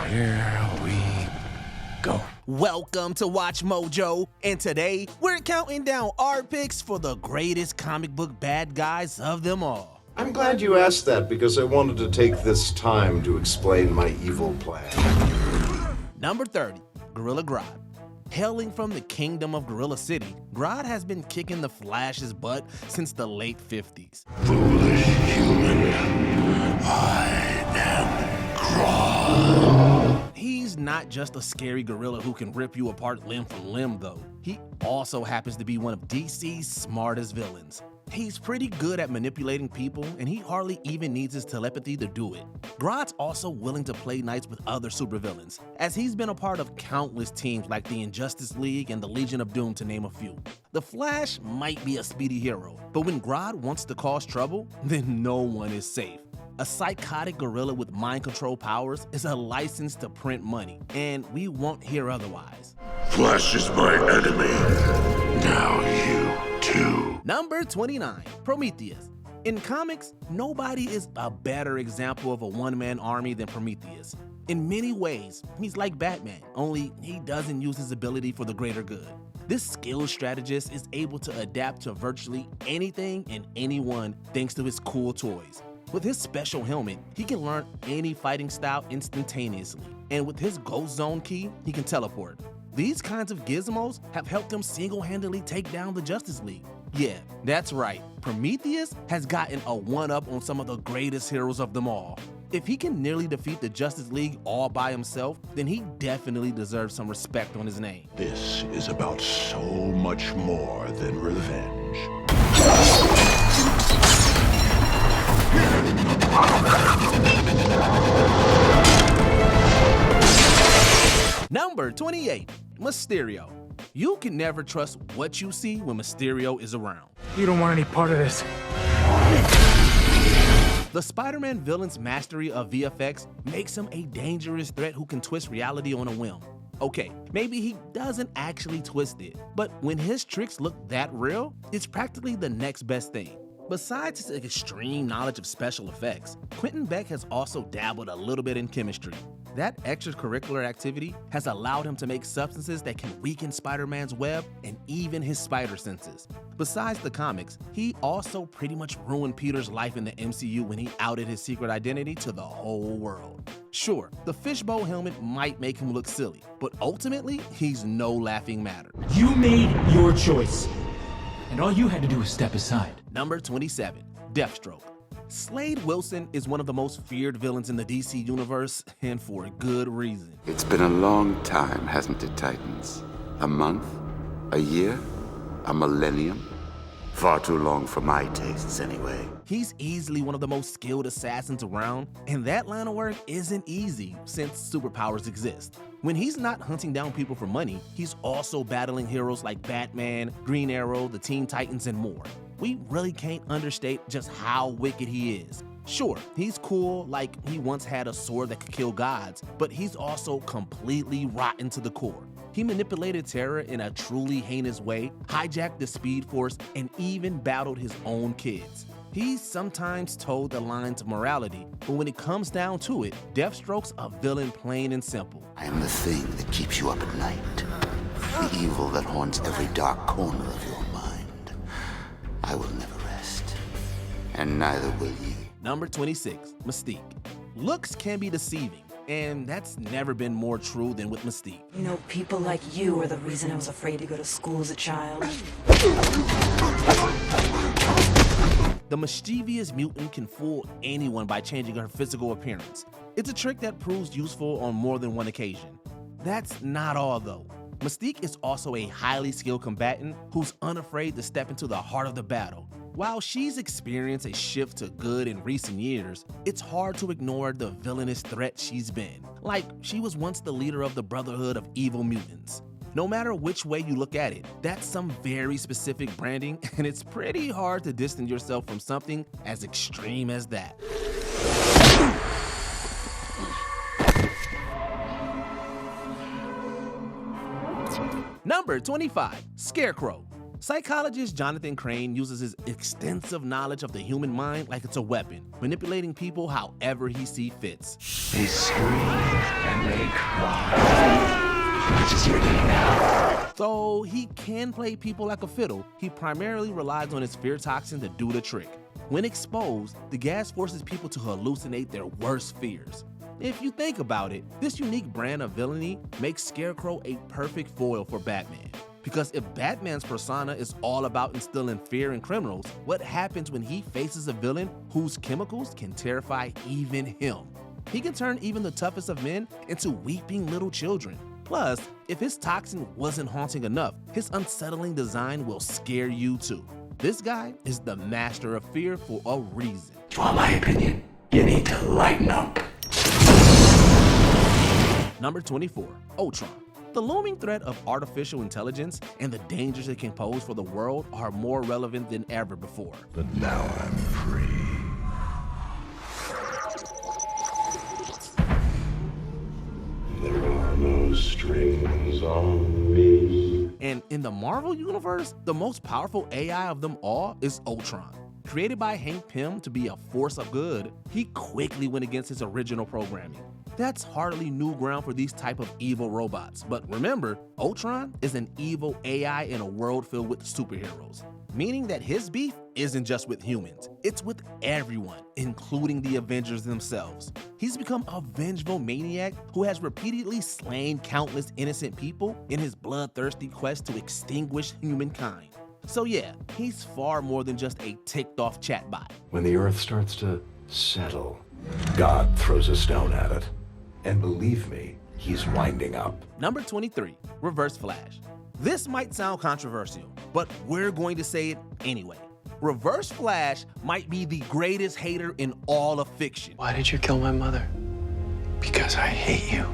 Here we go. Welcome to Watch Mojo, and today we're counting down our picks for the greatest comic book bad guys of them all. I'm glad you asked that because I wanted to take this time to explain my evil plan. Number 30, Gorilla Grodd. Hailing from the kingdom of Gorilla City, Grodd has been kicking the Flash's butt since the late 50s. Foolish human, I am Grodd. He's not just a scary gorilla who can rip you apart limb from limb, though. He also happens to be one of DC's smartest villains. He's pretty good at manipulating people, and he hardly even needs his telepathy to do it. Grodd's also willing to play nice with other supervillains, as he's been a part of countless teams like the Injustice League and the Legion of Doom, to name a few. The Flash might be a speedy hero, but when Grodd wants to cause trouble, then no one is safe. A psychotic gorilla with mind control powers is a license to print money, and we won't hear otherwise. Flash is my enemy. Now you too. Number 29, Prometheus. In comics, nobody is a better example of a one-man army than Prometheus. In many ways, he's like Batman, only he doesn't use his ability for the greater good. This skilled strategist is able to adapt to virtually anything and anyone thanks to his cool toys. With his special helmet, he can learn any fighting style instantaneously, and with his Ghost Zone key, he can teleport. These kinds of gizmos have helped him single-handedly take down the Justice League. Yeah, that's right, Prometheus has gotten a one-up on some of the greatest heroes of them all. If he can nearly defeat the Justice League all by himself, then he definitely deserves some respect on his name. This is about so much more than revenge. Number 28, Mysterio. You can never trust what you see when Mysterio is around. You don't want any part of this. The Spider-Man villain's mastery of VFX makes him a dangerous threat who can twist reality on a whim. Okay, maybe he doesn't actually twist it, but when his tricks look that real, it's practically the next best thing. Besides his extreme knowledge of special effects, Quentin Beck has also dabbled a little bit in chemistry. That extracurricular activity has allowed him to make substances that can weaken Spider-Man's web and even his spider senses. Besides the comics, he also pretty much ruined Peter's life in the MCU when he outed his secret identity to the whole world. Sure, the fishbowl helmet might make him look silly, but ultimately, he's no laughing matter. You made your choice, and all you had to do was step aside. Number 27, Deathstroke. Slade Wilson is one of the most feared villains in the DC universe, and for a good reason. It's been a long time, hasn't it, Titans? A month? A year? A millennium? Far too long for my tastes, anyway. He's easily one of the most skilled assassins around, and that line of work isn't easy since superpowers exist. When he's not hunting down people for money, he's also battling heroes like Batman, Green Arrow, the Teen Titans, and more. We really can't understate just how wicked he is. Sure, he's cool, like he once had a sword that could kill gods, but he's also completely rotten to the core. He manipulated Terra in a truly heinous way, hijacked the Speed Force, and even battled his own kids. He's sometimes told the line to morality, but when it comes down to it, Deathstroke's a villain plain and simple. I am the thing that keeps you up at night. The evil that haunts every dark corner of your mind. I will never rest, and neither will you. Number 26, Mystique. Looks can be deceiving, and that's never been more true than with Mystique. You know, people like you are the reason I was afraid to go to school as a child. The mischievous mutant can fool anyone by changing her physical appearance. It's a trick that proves useful on more than one occasion. That's not all, though. Mystique is also a highly skilled combatant who's unafraid to step into the heart of the battle. While she's experienced a shift to good in recent years, it's hard to ignore the villainous threat she's been. Like, she was once the leader of the Brotherhood of Evil Mutants. No matter which way you look at it, that's some very specific branding, and it's pretty hard to distance yourself from something as extreme as that. Number 25, Scarecrow. Psychologist Jonathan Crane uses his extensive knowledge of the human mind like it's a weapon, manipulating people however he sees fits. Be serene Though he can play people like a fiddle, he primarily relies on his fear toxin to do the trick. When exposed, the gas forces people to hallucinate their worst fears. If you think about it, this unique brand of villainy makes Scarecrow a perfect foil for Batman. Because if Batman's persona is all about instilling fear in criminals, what happens when he faces a villain whose chemicals can terrify even him? He can turn even the toughest of men into weeping little children. Plus, if his toxin wasn't haunting enough, his unsettling design will scare you too. This guy is the master of fear for a reason. For my opinion, you need to lighten up. Number 24, Ultron. The looming threat of artificial intelligence and the dangers it can pose for the world are more relevant than ever before. But now I'm free. There are no strings on me. And in the Marvel Universe, the most powerful AI of them all is Ultron. Created by Hank Pym to be a force of good, he quickly went against his original programming. That's hardly new ground for these type of evil robots, but remember, Ultron is an evil AI in a world filled with superheroes, meaning that his beef isn't just with humans, it's with everyone, including the Avengers themselves. He's become a vengeful maniac who has repeatedly slain countless innocent people in his bloodthirsty quest to extinguish humankind. So yeah, he's far more than just a ticked-off chatbot. When the earth starts to settle, God throws a stone at it. And believe me, he's winding up. Number 23, Reverse Flash. This might sound controversial, but we're going to say it anyway. Reverse Flash might be the greatest hater in all of fiction. Why did you kill my mother? Because I hate you.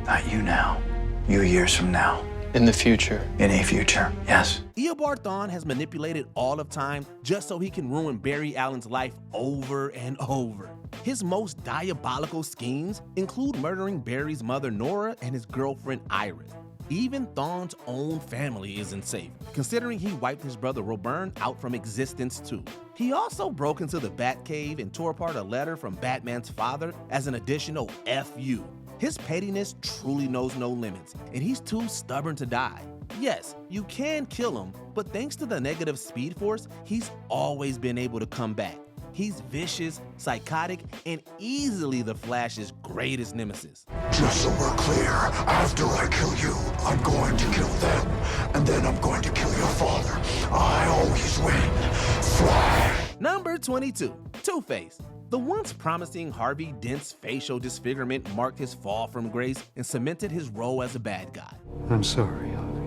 Not you now. You years from now. In the future. In a future, yes. Eobard Thawne has manipulated all of time just so he can ruin Barry Allen's life over and over. His most diabolical schemes include murdering Barry's mother Nora and his girlfriend Iris. Even Thawne's own family isn't safe, considering he wiped his brother Robert out from existence too. He also broke into the Batcave and tore apart a letter from Batman's father as an additional FU. His pettiness truly knows no limits, and he's too stubborn to die. Yes, you can kill him, but thanks to the negative speed force, he's always been able to come back. He's vicious, psychotic, and easily the Flash's greatest nemesis. Just so we're clear, after I kill you, I'm going to kill them, and then I'm going to kill your father. I always win. Flash! Number 22, Two-Face. The once promising Harvey Dent's facial disfigurement marked his fall from grace and cemented his role as a bad guy. I'm sorry, Harvey.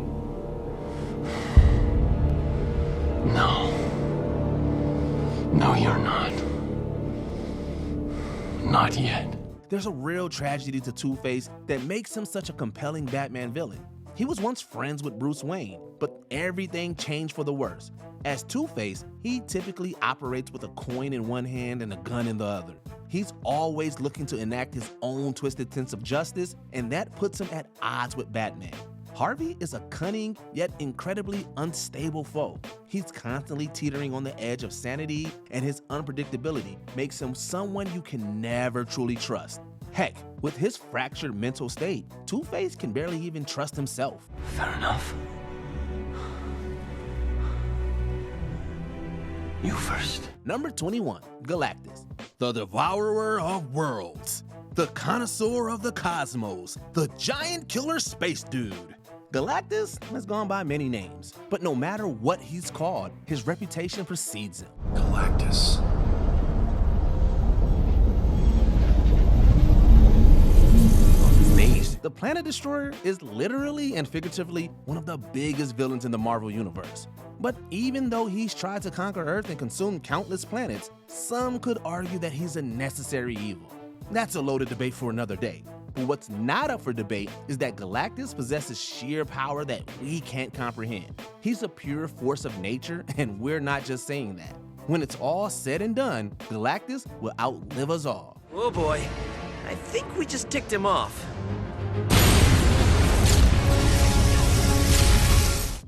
No. No, you're not. Not yet. There's a real tragedy to Two-Face that makes him such a compelling Batman villain. He was once friends with Bruce Wayne, but everything changed for the worse. As Two-Face, he typically operates with a coin in one hand and a gun in the other. He's always looking to enact his own twisted sense of justice, and that puts him at odds with Batman. Harvey is a cunning, yet incredibly unstable foe. He's constantly teetering on the edge of sanity, and his unpredictability makes him someone you can never truly trust. Heck, with his fractured mental state, Two-Face can barely even trust himself. Fair enough. You first. Number 21, Galactus. The devourer of worlds. The connoisseur of the cosmos. The giant killer space dude. Galactus has gone by many names, but no matter what he's called, his reputation precedes him. Galactus. The Planet Destroyer is literally and figuratively one of the biggest villains in the Marvel Universe. But even though he's tried to conquer Earth and consume countless planets, some could argue that he's a necessary evil. That's a loaded debate for another day. But what's not up for debate is that Galactus possesses sheer power that we can't comprehend. He's a pure force of nature, and we're not just saying that. When it's all said and done, Galactus will outlive us all. Oh boy, I think we just ticked him off.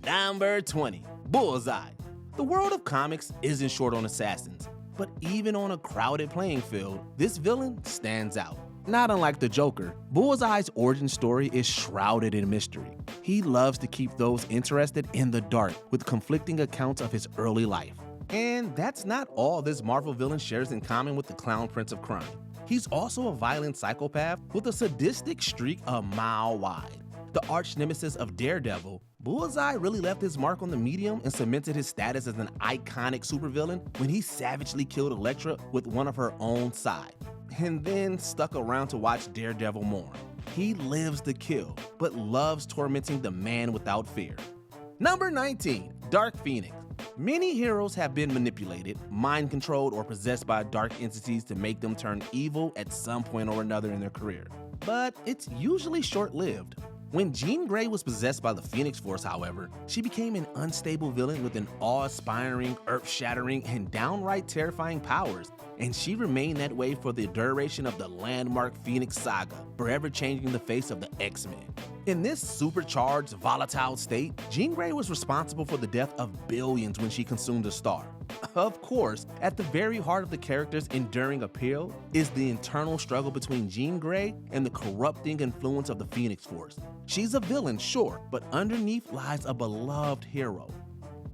Number 20, Bullseye. The world of comics isn't short on assassins, but even on a crowded playing field, this villain stands out. Not unlike the Joker, Bullseye's origin story is shrouded in mystery. He loves to keep those interested in the dark with conflicting accounts of his early life. And that's not all this Marvel villain shares in common with the Clown Prince of Crime. He's also a violent psychopath with a sadistic streak a mile wide. The arch nemesis of Daredevil, Bullseye really left his mark on the medium and cemented his status as an iconic supervillain when he savagely killed Elektra with one of her own side, and then stuck around to watch Daredevil mourn. He lives to kill, but loves tormenting the man without fear. Number 19, Dark Phoenix. Many heroes have been manipulated, mind-controlled, or possessed by dark entities to make them turn evil at some point or another in their career. But it's usually short-lived. When Jean Grey was possessed by the Phoenix Force, however, she became an unstable villain with an awe-inspiring, earth-shattering, and downright terrifying powers, and she remained that way for the duration of the landmark Phoenix saga, forever changing the face of the X-Men. In this supercharged, volatile state, Jean Grey was responsible for the death of billions when she consumed a star. Of course, at the very heart of the character's enduring appeal is the internal struggle between Jean Grey and the corrupting influence of the Phoenix Force. She's a villain, sure, but underneath lies a beloved hero.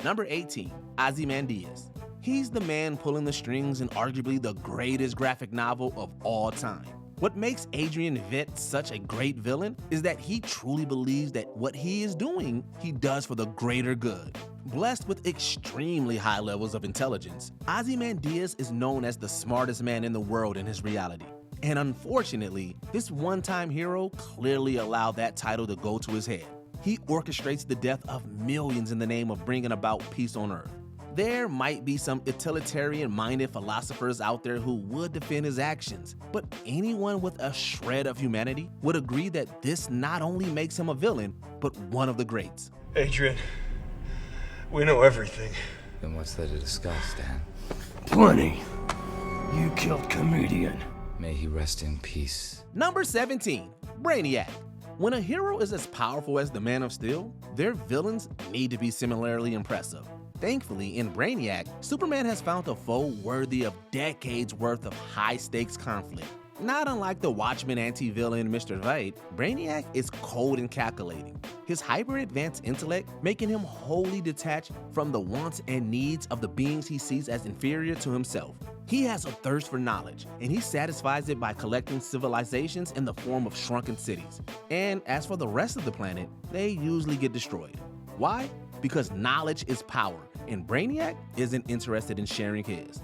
Number 18, Ozymandias. He's the man pulling the strings in arguably the greatest graphic novel of all time. What makes Adrian Veidt such a great villain is that he truly believes that what he is doing, he does for the greater good. Blessed with extremely high levels of intelligence, Ozymandias is known as the smartest man in the world in his reality. And unfortunately, this one-time hero clearly allowed that title to go to his head. He orchestrates the death of millions in the name of bringing about peace on Earth. There might be some utilitarian-minded philosophers out there who would defend his actions, but anyone with a shred of humanity would agree that this not only makes him a villain, but one of the greats. Adrian, we know everything. Then what's there to discuss, Dan? Plenty. You killed Comedian. May he rest in peace. Number 17, Brainiac. When a hero is as powerful as the Man of Steel, their villains need to be similarly impressive. Thankfully, in Brainiac, Superman has found a foe worthy of decades worth of high-stakes conflict. Not unlike the Watchmen anti-villain Mr. Veidt, Brainiac is cold and calculating. His hyper-advanced intellect making him wholly detached from the wants and needs of the beings he sees as inferior to himself. He has a thirst for knowledge, and he satisfies it by collecting civilizations in the form of shrunken cities. And as for the rest of the planet, they usually get destroyed. Why? Because knowledge is power, and Brainiac isn't interested in sharing his.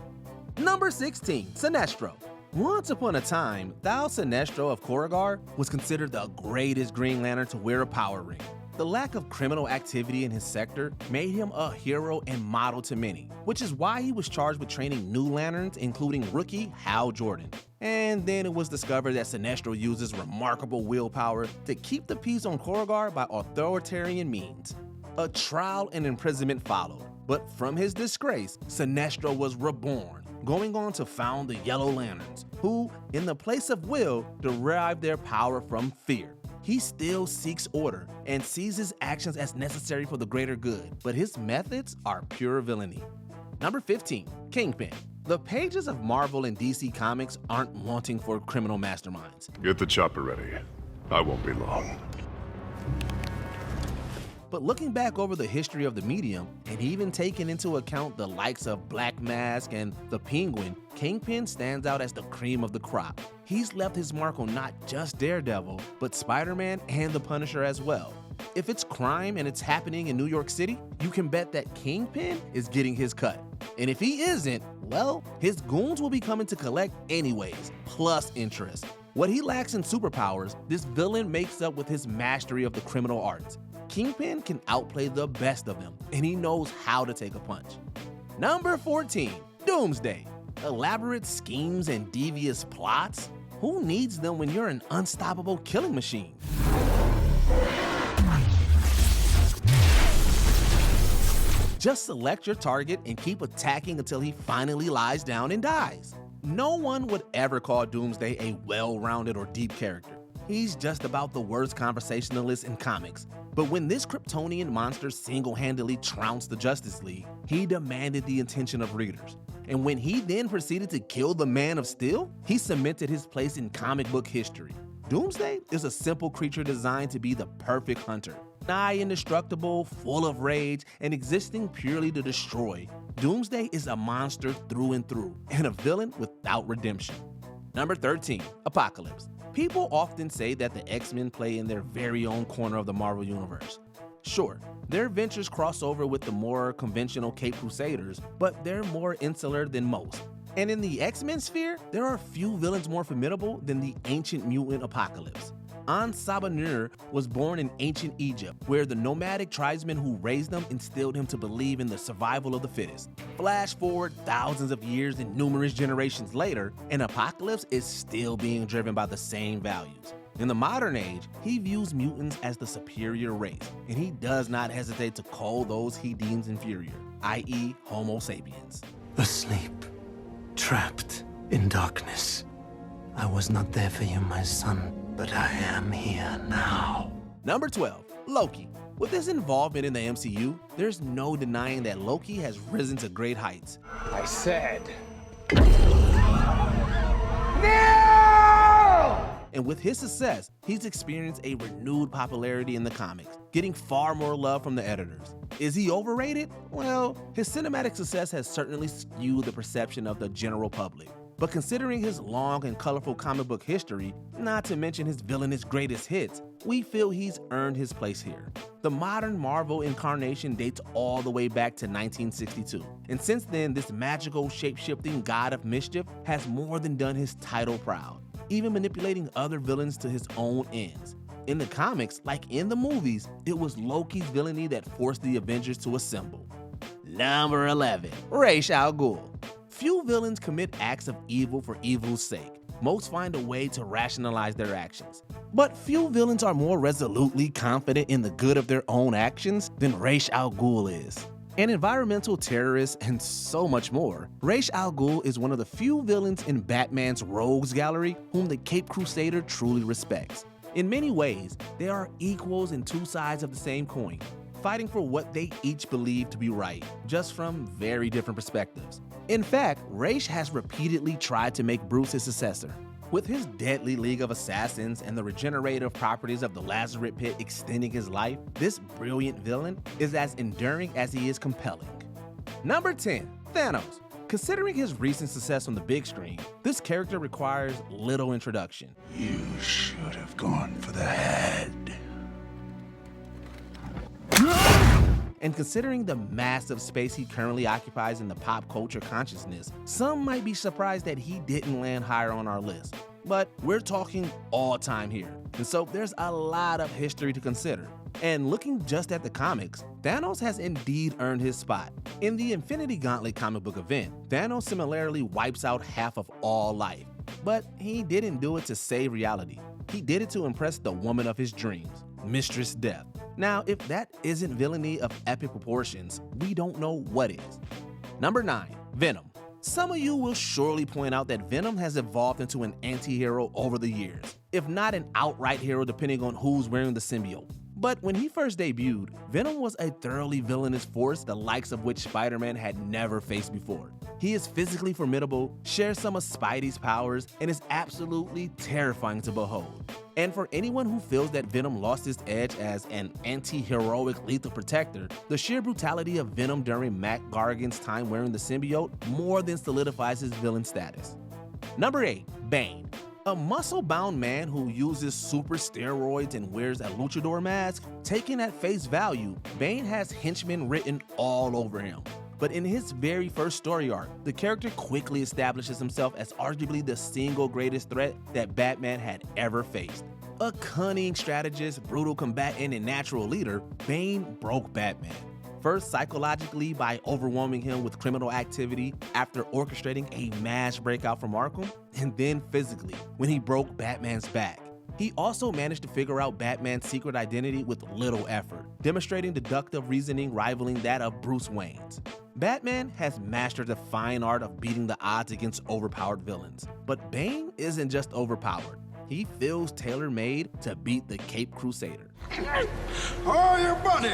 Number 16, Sinestro. Once upon a time, Thal Sinestro of Korugar was considered the greatest Green Lantern to wear a power ring. The lack of criminal activity in his sector made him a hero and model to many, which is why he was charged with training new Lanterns, including rookie Hal Jordan. And then it was discovered that Sinestro uses remarkable willpower to keep the peace on Korugar by authoritarian means. A trial and imprisonment followed, but from his disgrace, Sinestro was reborn, going on to found the Yellow Lanterns, who, in the place of will, derive their power from fear. He still seeks order and sees his actions as necessary for the greater good, but his methods are pure villainy. Number 15, Kingpin. The pages of Marvel and DC Comics aren't wanting for criminal masterminds. Get the chopper ready. I won't be long. But looking back over the history of the medium, and even taking into account the likes of Black Mask and the Penguin, Kingpin stands out as the cream of the crop. He's left his mark on not just Daredevil, but Spider-Man and the Punisher as well. If it's crime and it's happening in New York City, you can bet that Kingpin is getting his cut. And if he isn't, well, his goons will be coming to collect anyways, plus interest. What he lacks in superpowers, this villain makes up with his mastery of the criminal arts. Kingpin can outplay the best of them, and he knows how to take a punch. Number 14, Doomsday. Elaborate schemes and devious plots? Who needs them when you're an unstoppable killing machine? Just select your target and keep attacking until he finally lies down and dies. No one would ever call Doomsday a well-rounded or deep character. He's just about the worst conversationalist in comics. But when this Kryptonian monster single-handedly trounced the Justice League, he demanded the attention of readers. And when he then proceeded to kill the Man of Steel, he cemented his place in comic book history. Doomsday is a simple creature designed to be the perfect hunter. Nigh indestructible, full of rage, and existing purely to destroy. Doomsday is a monster through and through, and a villain without redemption. Number 13, Apocalypse. People often say that the X-Men play in their very own corner of the Marvel Universe. Sure, their adventures cross over with the more conventional Caped Crusaders, but they're more insular than most. And in the X-Men sphere, there are few villains more formidable than the ancient mutant Apocalypse. An-Sabanur was born in ancient Egypt, where the nomadic tribesmen who raised him instilled him to believe in the survival of the fittest. Flash forward thousands of years and numerous generations later, and Apocalypse is still being driven by the same values. In the modern age, he views mutants as the superior race, and he does not hesitate to call those he deems inferior, i.e. Homo sapiens. Asleep, trapped in darkness. I was not there for you, my son, but I am here now. Number 12, Loki. With his involvement in the MCU, there's no denying that Loki has risen to great heights. I said... And with his success, he's experienced a renewed popularity in the comics, getting far more love from the editors. Is he overrated? Well, his cinematic success has certainly skewed the perception of the general public. But considering his long and colorful comic book history, not to mention his villainous greatest hits, we feel he's earned his place here. The modern Marvel incarnation dates all the way back to 1962, and since then, this magical, shape-shifting god of mischief has more than done his title proud, even manipulating other villains to his own ends. In the comics, like in the movies, it was Loki's villainy that forced the Avengers to assemble. Number 11, Ra's al Ghul. Few villains commit acts of evil for evil's sake. Most find a way to rationalize their actions. But few villains are more resolutely confident in the good of their own actions than Ra's al Ghul is. An environmental terrorist and so much more, Ra's al Ghul is one of the few villains in Batman's rogues gallery whom the Caped Crusader truly respects. In many ways, they are equals and two sides of the same coin, fighting for what they each believe to be right, just from very different perspectives. In fact, Ra's has repeatedly tried to make Bruce his successor. With his deadly League of Assassins and the regenerative properties of the Lazarus Pit extending his life, this brilliant villain is as enduring as he is compelling. Number 10, Thanos. Considering his recent success on the big screen, this character requires little introduction. You should have gone for the head. And considering the massive space he currently occupies in the pop culture consciousness, some might be surprised that he didn't land higher on our list. But we're talking all time here, and so there's a lot of history to consider. And looking just at the comics, Thanos has indeed earned his spot. In the Infinity Gauntlet comic book event, Thanos similarly wipes out half of all life. But he didn't do it to save reality. He did it to impress the woman of his dreams, Mistress Death. Now, if that isn't villainy of epic proportions, we don't know what is. Number 9, Venom. Some of you will surely point out that Venom has evolved into an anti-hero over the years, if not an outright hero depending on who's wearing the symbiote. But when he first debuted, Venom was a thoroughly villainous force the likes of which Spider-Man had never faced before. He is physically formidable, shares some of Spidey's powers, and is absolutely terrifying to behold. And for anyone who feels that Venom lost its edge as an anti-heroic lethal protector, the sheer brutality of Venom during Mac Gargan's time wearing the symbiote more than solidifies his villain status. Number 8, Bane. A muscle-bound man who uses super steroids and wears a luchador mask, taken at face value, Bane has henchmen written all over him. But in his very first story arc, the character quickly establishes himself as arguably the single greatest threat that Batman had ever faced. A cunning strategist, brutal combatant, and natural leader, Bane broke Batman. First psychologically by overwhelming him with criminal activity after orchestrating a mass breakout from Arkham, and then physically when he broke Batman's back. He also managed to figure out Batman's secret identity with little effort, demonstrating deductive reasoning rivaling that of Bruce Wayne's. Batman has mastered the fine art of beating the odds against overpowered villains, but Bane isn't just overpowered. He feels tailor-made to beat the Caped Crusader. Oh, your buddy!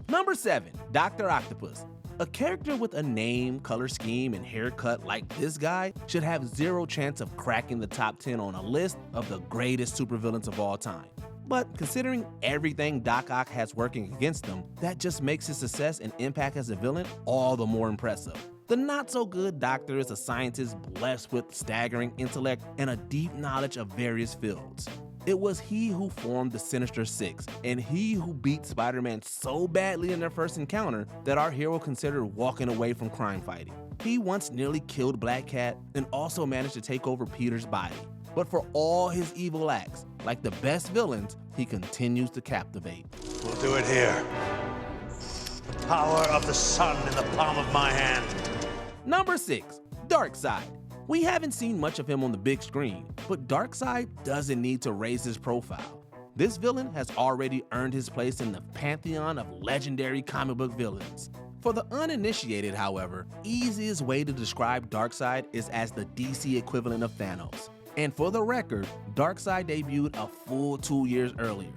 Number 7, Dr. Octopus. A character with a name, color scheme, and haircut like this guy should have zero chance of cracking the top 10 on a list of the greatest supervillains of all time. But considering everything Doc Ock has working against him, that just makes his success and impact as a villain all the more impressive. The not-so-good Doctor is a scientist blessed with staggering intellect and a deep knowledge of various fields. It was he who formed the Sinister Six, and he who beat Spider-Man so badly in their first encounter that our hero considered walking away from crime fighting. He once nearly killed Black Cat and also managed to take over Peter's body. But for all his evil acts, like the best villains, he continues to captivate. We'll do it here. The power of the sun in the palm of my hand. Number 6, Darkseid. We haven't seen much of him on the big screen, but Darkseid doesn't need to raise his profile. This villain has already earned his place in the pantheon of legendary comic book villains. For the uninitiated, however, easiest way to describe Darkseid is as the DC equivalent of Thanos. And for the record, Darkseid debuted a full 2 years earlier.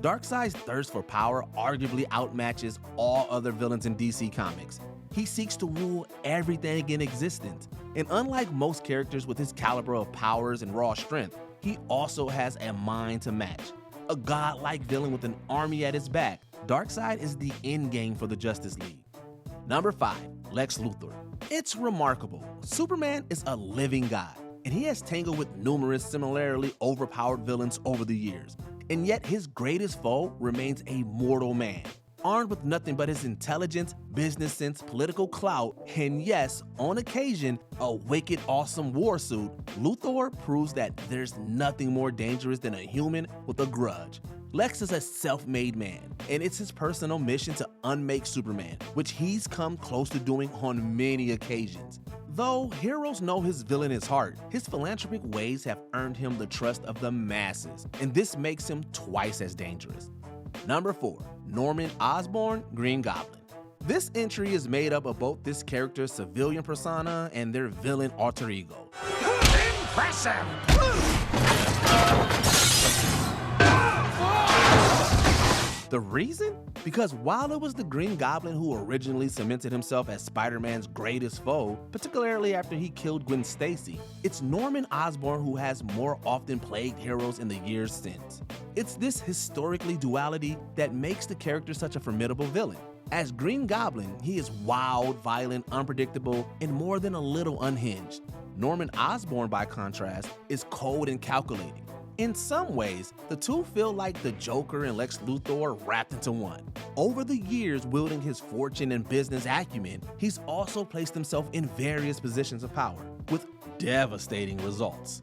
Darkseid's thirst for power arguably outmatches all other villains in DC Comics. He seeks to rule everything in existence, and unlike most characters with his caliber of powers and raw strength, he also has a mind to match. A godlike villain with an army at his back, Darkseid is the endgame for the Justice League. Number 5, Lex Luthor. It's remarkable. Superman is a living god, and he has tangled with numerous similarly overpowered villains over the years, and yet his greatest foe remains a mortal man. Armed with nothing but his intelligence, business sense, political clout, and yes, on occasion, a wicked awesome war suit, Luthor proves that there's nothing more dangerous than a human with a grudge. Lex is a self-made man, and it's his personal mission to unmake Superman, which he's come close to doing on many occasions. Though heroes know his villainous heart, his philanthropic ways have earned him the trust of the masses, and this makes him twice as dangerous. Number 4, Norman Osborn, Green Goblin. This entry is made up of both this character's civilian persona and their villain alter ego. Impressive! The reason? Because while it was the Green Goblin who originally cemented himself as Spider-Man's greatest foe, particularly after he killed Gwen Stacy, it's Norman Osborn who has more often plagued heroes in the years since. It's this historically duality that makes the character such a formidable villain. As Green Goblin, he is wild, violent, unpredictable, and more than a little unhinged. Norman Osborn, by contrast, is cold and calculating. In some ways, the two feel like the Joker and Lex Luthor wrapped into one. Over the years, wielding his fortune and business acumen, he's also placed himself in various positions of power, with devastating results.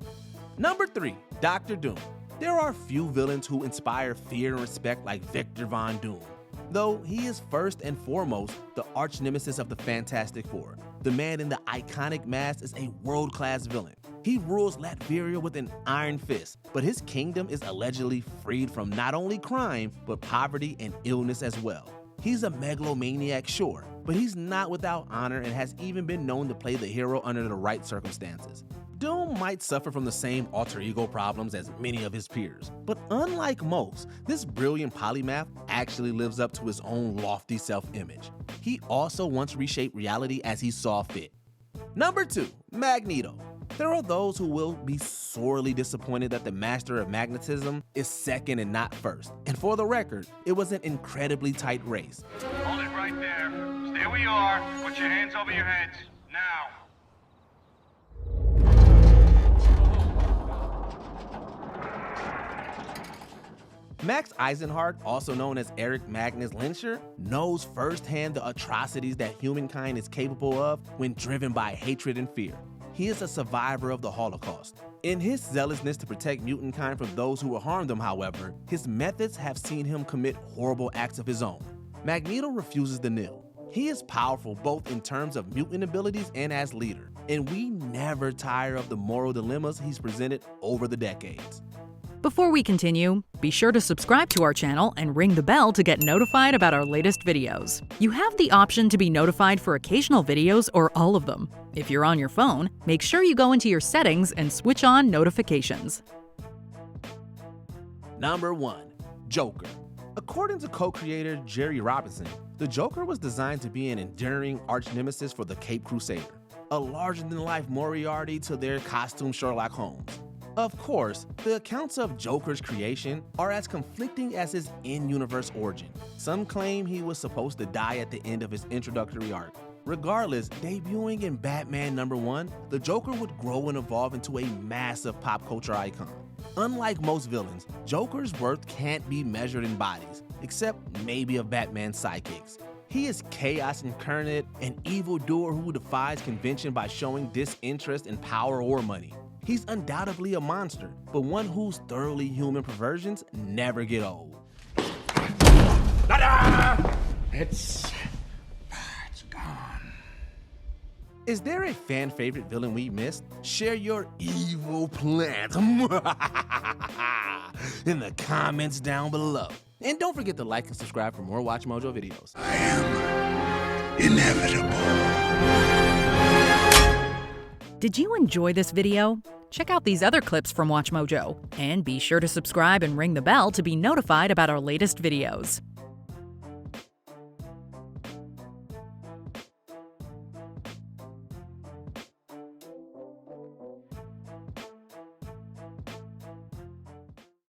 Number 3, Dr. Doom. There are few villains who inspire fear and respect like Victor Von Doom, though he is first and foremost the arch nemesis of the Fantastic Four. The man in the iconic mask is a world-class villain. He rules Latveria with an iron fist, but his kingdom is allegedly freed from not only crime, but poverty and illness as well. He's a megalomaniac, sure, but he's not without honor and has even been known to play the hero under the right circumstances. Doom might suffer from the same alter ego problems as many of his peers, but unlike most, this brilliant polymath actually lives up to his own lofty self-image. He also once reshaped reality as he saw fit. Number 2, Magneto. There are those who will be sorely disappointed that the master of magnetism is second and not first. And for the record, it was an incredibly tight race. Hold it right there. Stay where you are. Put your hands over your heads. Now. Max Eisenhardt, also known as Eric Magnus Lyncher, knows firsthand the atrocities that humankind is capable of when driven by hatred and fear. He is a survivor of the Holocaust. In his zealousness to protect mutant kind from those who will harm them, however, his methods have seen him commit horrible acts of his own. Magneto refuses to kneel. He is powerful both in terms of mutant abilities and as leader, and we never tire of the moral dilemmas he's presented over the decades. Before we continue, be sure to subscribe to our channel and ring the bell to get notified about our latest videos. You have the option to be notified for occasional videos or all of them. If you're on your phone, make sure you go into your settings and switch on notifications. Number 1, Joker. According to co-creator Jerry Robinson, the The Joker was designed to be an enduring arch-nemesis for the Caped Crusader, a larger-than-life Moriarty to their costume Sherlock Holmes. Of course, the accounts of Joker's creation are as conflicting as his in-universe origin. Some claim he was supposed to die at the end of his introductory arc. Regardless, debuting in Batman #1, the Joker would grow and evolve into a massive pop culture icon. Unlike most villains, Joker's worth can't be measured in bodies, except maybe of Batman's sidekicks. He is chaos incarnate, an evildoer who defies convention by showing disinterest in power or money. He's undoubtedly a monster, but one whose thoroughly human perversions never get old. It's gone. Is there a fan favorite villain we missed? Share your evil plans in the comments down below. And don't forget to like and subscribe for more Watch Mojo videos. I am inevitable. Did you enjoy this video? Check out these other clips from WatchMojo, and be sure to subscribe and ring the bell to be notified about our latest videos.